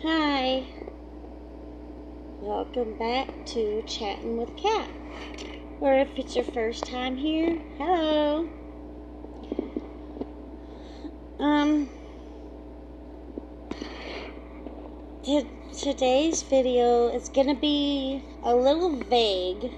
Hi, welcome back to Chatting with Kat. Or if it's your first time here, hello. Today's video is gonna be a little vague,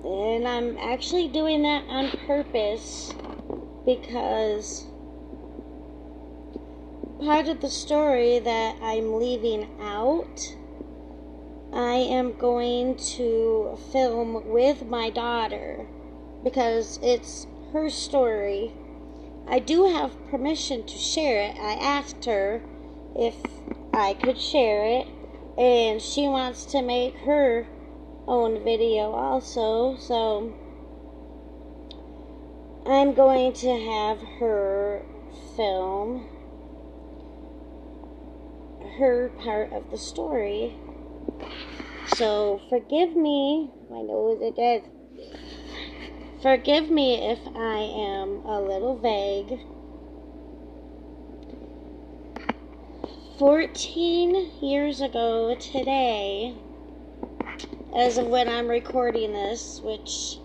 and I'm actually doing that on purpose because part of the story that I'm leaving out, I am going to film with my daughter because it's her story. I do have permission to share it. I asked her if I could share it, and she wants to make her own video also, so I'm going to have her film her part of the story. So forgive me, my nose is dead. Forgive me if I am a little vague. 14 years ago today, as of when I'm recording this, which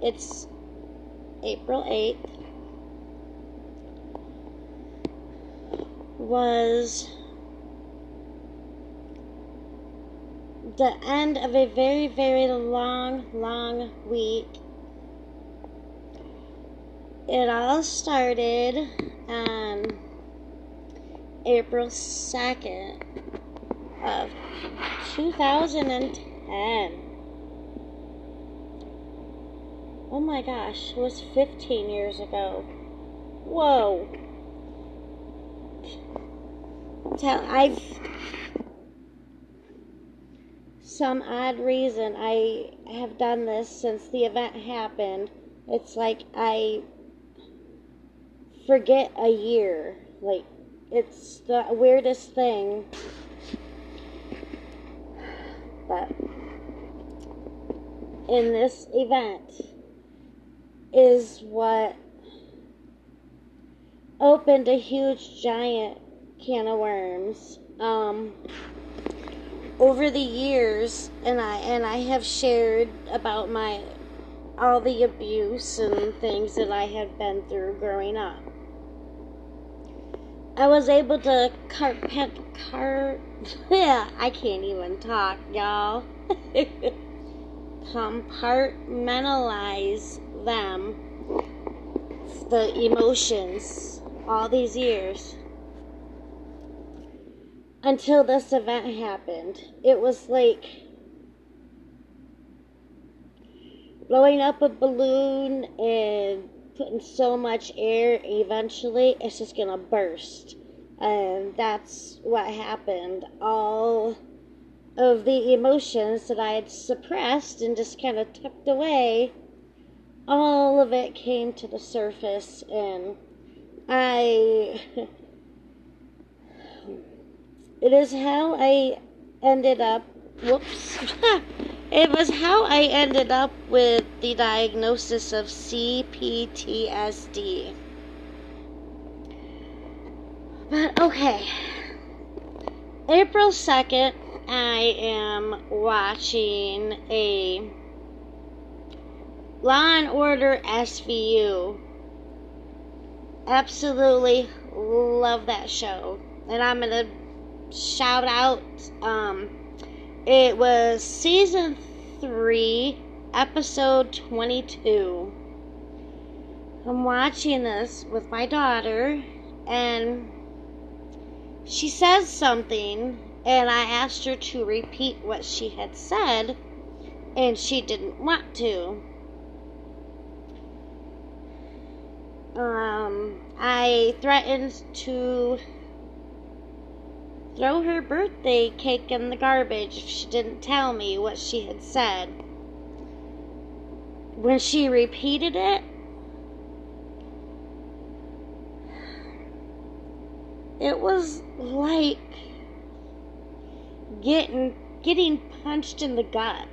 it's April 8th, was the end of a very, very long week. It all started on April 2nd of 2010. Oh my gosh, it was 15 years ago. Whoa. Some odd reason I have done this since the event happened. It's like I forget a year. Like, it's the weirdest thing. But in this event is what opened a huge giant can of worms. Over the years, and I have shared about all the abuse and things that I had been through growing up. I was able to I can't even talk, y'all. Compartmentalize them, the emotions, all these years. Until this event happened. It was like blowing up a balloon and putting so much air, eventually it's just gonna burst. And that's what happened. All of the emotions that I had suppressed and just kind of tucked away, all of it came to the surface, and it is how I ended up, it was how I ended up with the diagnosis of CPTSD. But okay, April 2nd, I am watching a Law and Order SVU. Absolutely love that show. And I'm going to shout out, it was season 3, episode 22. I'm watching this with my daughter, and she says something, and I asked her to repeat what she had said, and she didn't want to. I threatened to throw her birthday cake in the garbage if she didn't tell me what she had said. When she repeated it, it was like getting punched in the gut.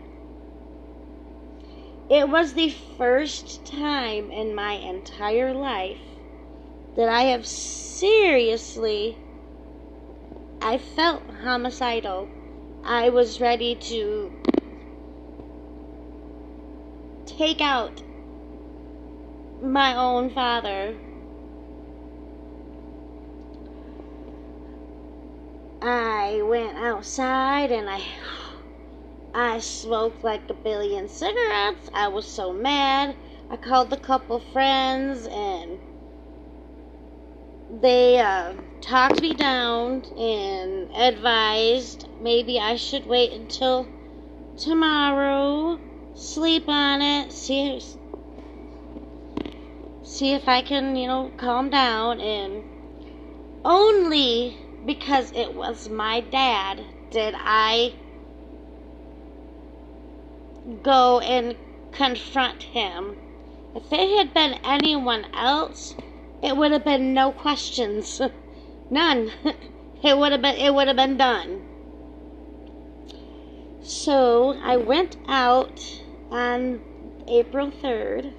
It was the first time in my entire life that I have seriously I felt homicidal. I was ready to take out my own father. I went outside and I smoked like a billion cigarettes. I was so mad. I called a couple friends and they talked me down and advised maybe I should wait until tomorrow, sleep on it, see if I can, calm down. And only because it was my dad did I go and confront him. If it had been anyone else, it would have been no questions. None. It would have been done. So I went out on April 3rd,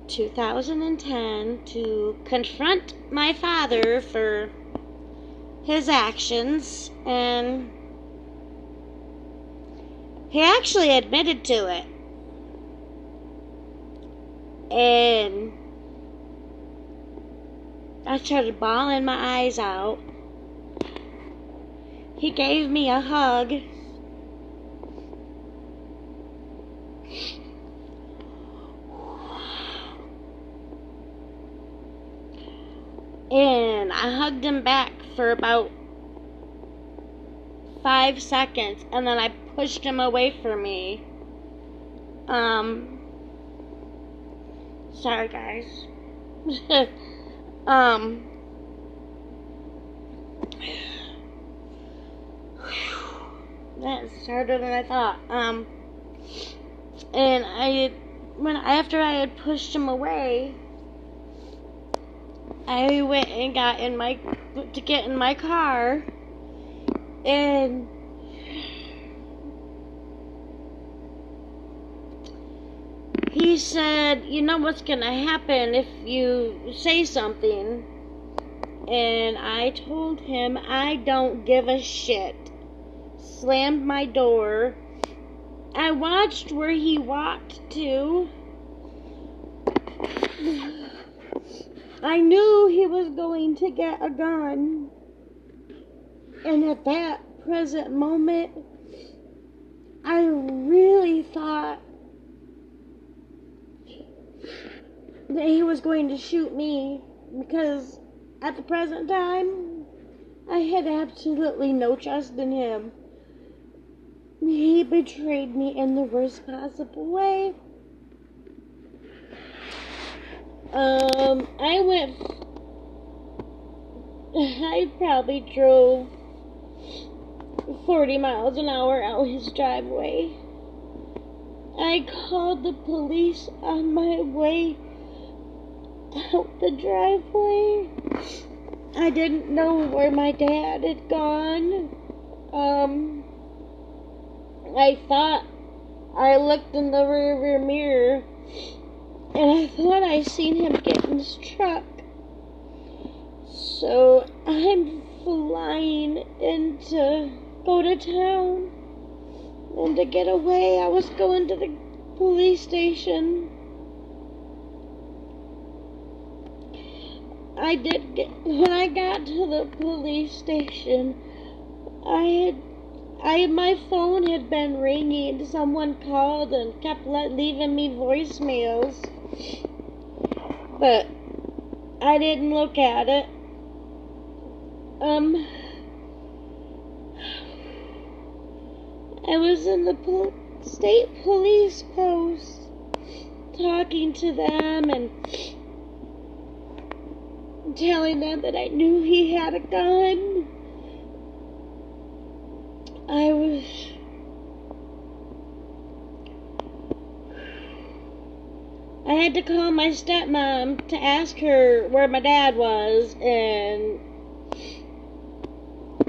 2010 to confront my father for his actions, and he actually admitted to it. And I started bawling my eyes out. He gave me a hug. And I hugged him back for about 5 seconds, and then I pushed him away from me. Sorry guys. That's harder than I thought. And after I had pushed him away, I went and got to get in my car, and he said, "You know what's gonna happen if you say something?" And I told him, "I don't give a shit." Slammed my door. I watched where he walked to. I knew he was going to get a gun. And at that present moment, I really thought that he was going to shoot me, because at the present time, I had absolutely no trust in him. He betrayed me in the worst possible way. I probably drove 40 miles an hour out his driveway. I called the police on my way out the driveway. I didn't know where my dad had gone. I thought I looked in the rearview mirror and I thought I seen him get in his truck. So I'm flying in to go to town. And to get away, I was going to the police station. When I got to the police station, my phone had been ringing. Someone called and kept leaving me voicemails. But I didn't look at it. I was in the state police post talking to them and telling them that I knew he had a gun. I had to call my stepmom to ask her where my dad was, and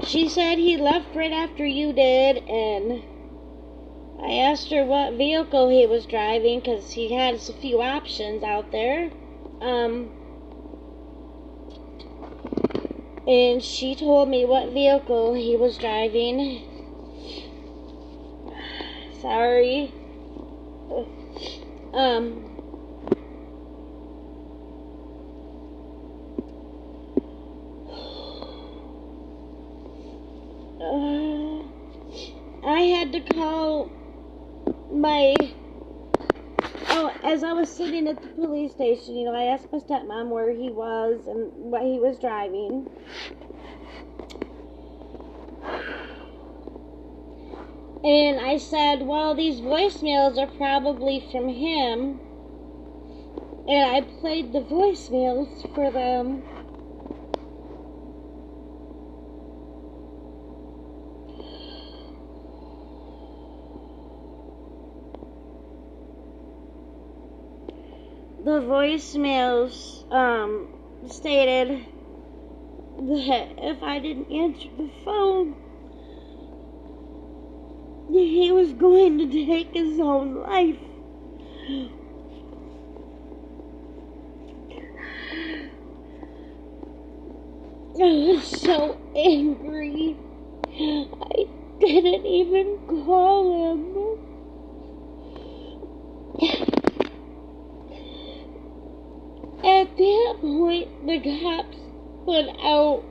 she said he left right after you did. And I asked her what vehicle he was driving, because he had a few options out there. and she told me what vehicle he was driving. Sorry. I had to call as I was sitting at the police station, I asked my stepmom where he was and what he was driving. And I said, well, these voicemails are probably from him. And I played the voicemails for them. The voicemails stated that if I didn't answer the phone, he was going to take his own life. I was so angry. I didn't even call him. At that point, the cops went out.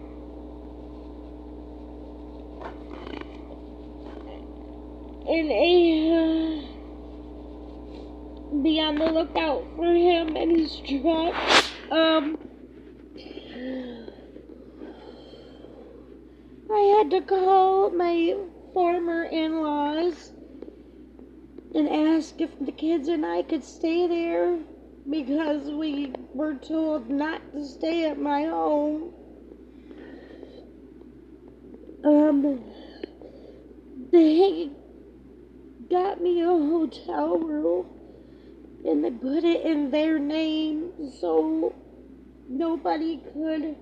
And be on the lookout for him and his truck. I had to call my former in-laws and ask if the kids and I could stay there because we were told not to stay at my home. They got me a hotel room and they put it in their name so nobody could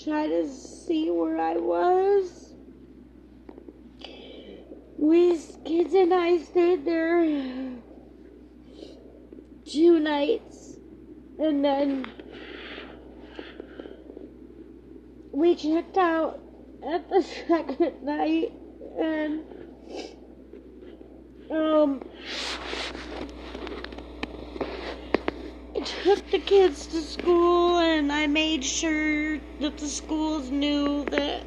try to see where I was. We kids and I stayed there 2 nights, and then we checked out at the second night, and I took the kids to school, and I made sure that the schools knew that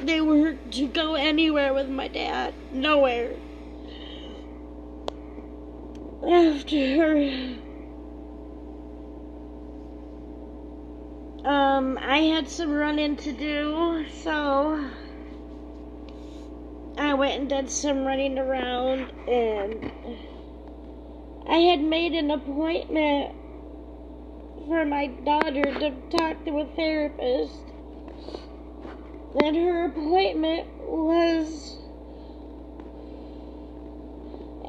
they weren't to go anywhere with my dad. Nowhere. After I had some running to do, so I went and did some running around, and I had made an appointment for my daughter to talk to a therapist, and her appointment was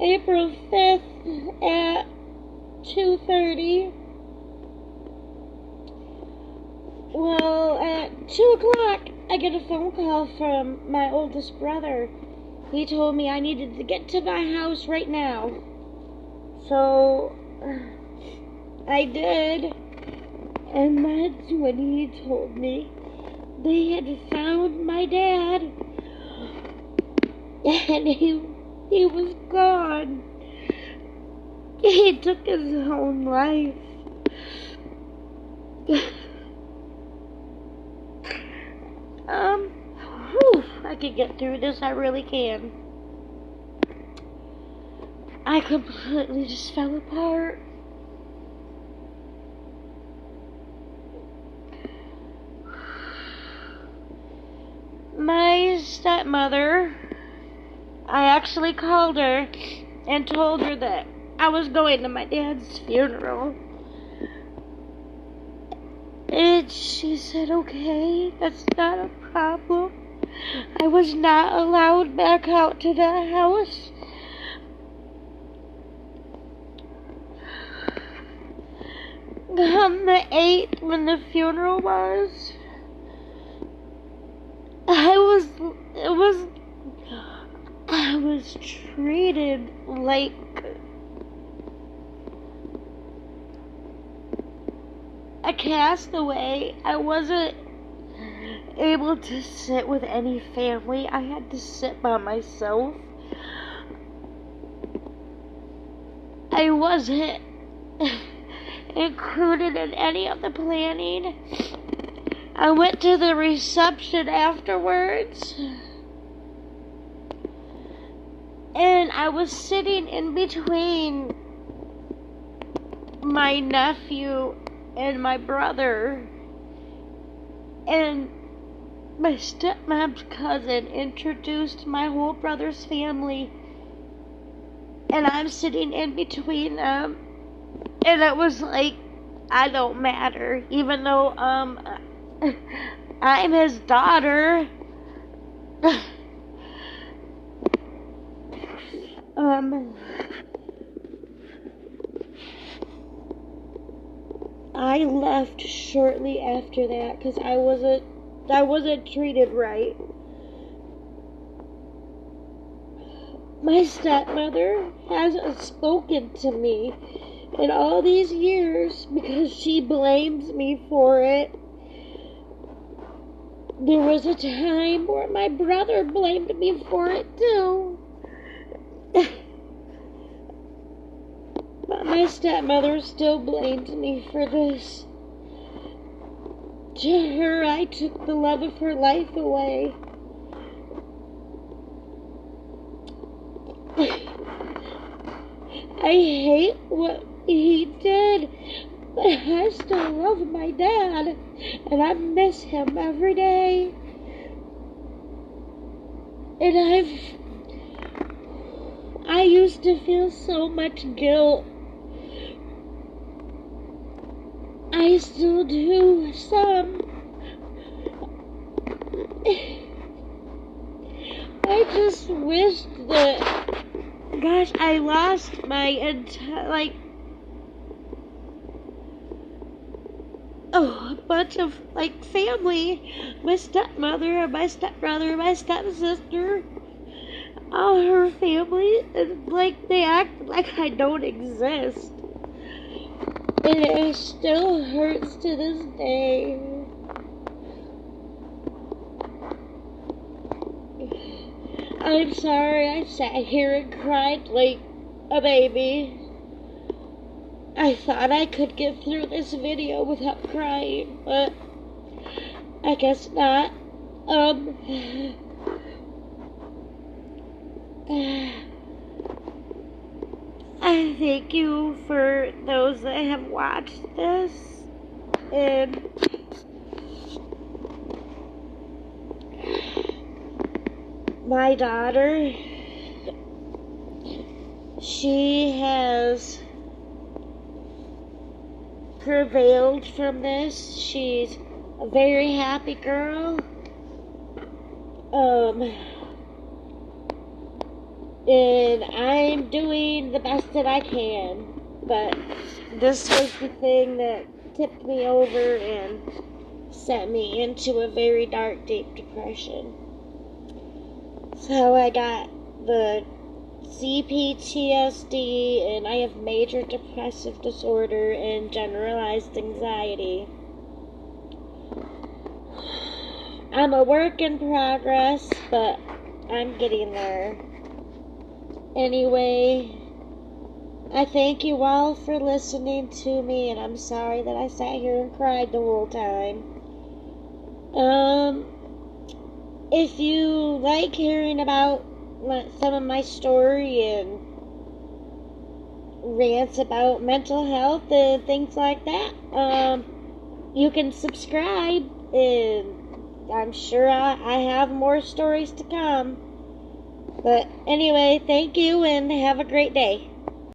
April 5th at 2:30. Well, at 2 o'clock, I get a phone call from my oldest brother. He told me I needed to get to my house right now. So, I did. And that's when he told me they had found my dad. And he was gone. He took his own life. I can get through this, I really can. I completely just fell apart. My stepmother, I actually called her and told her that I was going to my dad's funeral. And she said, okay, that's not a problem. I was not allowed back out to the house. On the 8th, when the funeral was, I was treated like a castaway. I wasn't able to sit with any family. I had to sit by myself. I wasn't included in any of the planning. I went to the reception afterwards, and I was sitting in between my nephew and my brother, and my stepmom's cousin introduced my whole brother's family, and I'm sitting in between them, and it was like, I don't matter, even though, I'm his daughter. I left shortly after that because I wasn't treated right. My stepmother hasn't spoken to me in all these years because she blames me for it. There was a time where my brother blamed me for it too. But my stepmother still blames me for this. To her, I took the love of her life away. I hate what he did, but I still love my dad, and I miss him every day. And I used to feel so much guilt. I still do, some. I just wish that, gosh, I lost my entire, a bunch of, family. My stepmother, my stepbrother, my stepsister, all her family, and, they act like I don't exist. And it still hurts to this day. I'm sorry I sat here and cried like a baby. I thought I could get through this video without crying, but I guess not. I thank you for those that have watched this, and my daughter, she has prevailed from this. She's a very happy girl. And I'm doing the best that I can, but this was the thing that tipped me over and sent me into a very dark, deep depression. So I got the CPTSD, and I have major depressive disorder and generalized anxiety. I'm a work in progress, but I'm getting there. Anyway, I thank you all for listening to me, and I'm sorry that I sat here and cried the whole time. If you like hearing about some of my story and rants about mental health and things like that, you can subscribe, and I'm sure I have more stories to come. But anyway, thank you and have a great day.